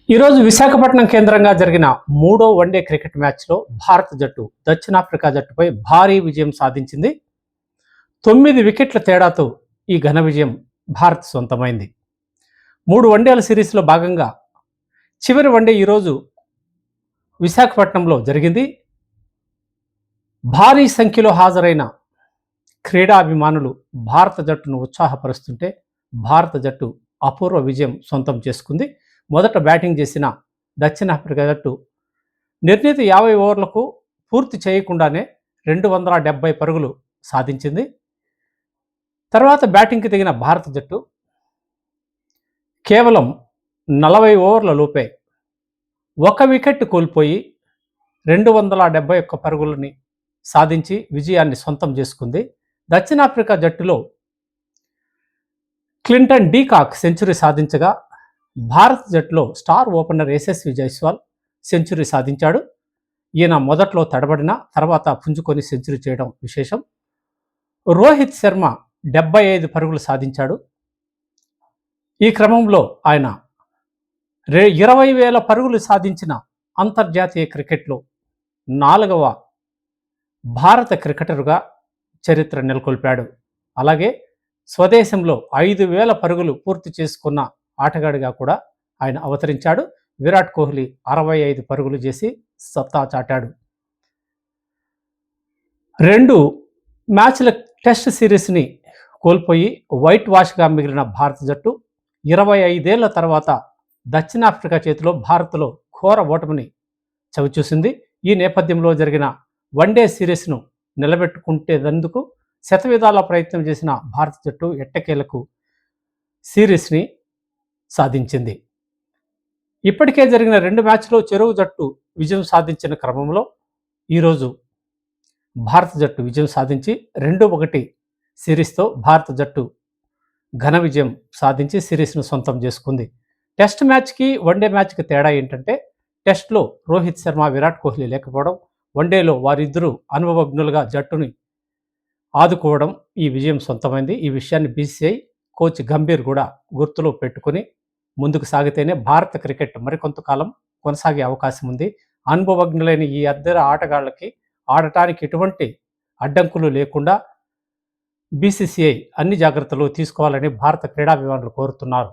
ఈరోజు విశాఖపట్నం కేంద్రంగా జరిగిన మూడో వన్డే క్రికెట్ మ్యాచ్లో భారత జట్టు దక్షిణాఫ్రికా జట్టుపై భారీ విజయం సాధించింది. 9 వికెట్ల తేడాతో ఈ ఘన విజయం భారత్ సొంతమైంది. 3 వన్డేల సిరీస్లో భాగంగా చివరి వన్డే ఈరోజు విశాఖపట్నంలో జరిగింది. భారీ సంఖ్యలో హాజరైన క్రీడాభిమానులు భారత జట్టును ఉత్సాహపరుస్తుంటే భారత జట్టు అపూర్వ విజయం సొంతం చేసుకుంది. మొదట బ్యాటింగ్ చేసిన దక్షిణాఫ్రికా జట్టు నిర్ణీత 50 ఓవర్లకు పూర్తి చేయకుండానే 270 పరుగులు సాధించింది. తర్వాత బ్యాటింగ్కి దిగిన భారత జట్టు కేవలం 40 ఓవర్ల లోపే 1 వికెట్ కోల్పోయి 271 పరుగులని సాధించి విజయాన్ని సొంతం చేసుకుంది. దక్షిణాఫ్రికా జట్టులో క్లింటన్ డీకాక్ సెంచరీ సాధించగా భారత జట్టులో star opener Yashasvi Jaiswal century సాధించాడు. ఈయన మొదట్లో తడబడిన తర్వాత పుంజుకొని సెంచరీ చేయడం విశేషం. రోహిత్ శర్మ 75 పరుగులు సాధించాడు. ఈ క్రమంలో ఆయన 20,000 పరుగులు సాధించిన అంతర్జాతీయ క్రికెట్లో 4వ భారత క్రికెటరుగా చరిత్ర నెలకొల్పాడు. అలాగే స్వదేశంలో 5,000 పరుగులు పూర్తి చేసుకున్న ఆటగాడిగా కూడా ఆయన అవతరించాడు. విరాట్ కోహ్లీ 65 పరుగులు చేసి సత్తా చాటాడు. 2 మ్యాచ్ల టెస్ట్ సిరీస్ని కోల్పోయి వైట్ వాష్గా మిగిలిన భారత జట్టు 25 ఏళ్ల తర్వాత దక్షిణాఫ్రికా చేతిలో భారత్లో ఘోర ఓటమిని చవిచూసింది. ఈ నేపథ్యంలో జరిగిన వన్డే సిరీస్ను నిలబెట్టుకుంటేందుకు శతవిధాల ప్రయత్నం చేసిన భారత జట్టు ఎట్టకేలకు సిరీస్ని సాధించింది. ఇప్పటికే జరిగిన 2 మ్యాచ్లో చెరువు జట్టు విజయం సాధించిన క్రమంలో ఈరోజు భారత జట్టు విజయం సాధించి 2-1 సిరీస్తో భారత జట్టు ఘన విజయం సాధించి సిరీస్ను సొంతం చేసుకుంది. టెస్ట్ మ్యాచ్కి వన్డే మ్యాచ్కి తేడా ఏంటంటే టెస్ట్లో రోహిత్ శర్మ విరాట్ కోహ్లీ లేకపోవడం, వన్డేలో వారిద్దరూ అనుభవజ్ఞులుగా జట్టుని ఆదుకోవడం ఈ విజయం సొంతమైంది. ఈ విషయాన్ని బీసీసీఐ కోచ్ గంభీర్ కూడా గుర్తులో పెట్టుకుని ముందుకు సాగితేనే భారత క్రికెట్ మరికొంతకాలం కొనసాగే అవకాశం ఉంది. అనుభవజ్ఞులైన ఈ ఇద్దరు ఆటగాళ్ళకి ఆడటానికి ఎటువంటి అడ్డంకులు లేకుండా బీసీసీఐ అన్ని జాగ్రత్తలు తీసుకోవాలని భారత క్రీడాభిమానులు కోరుతున్నారు.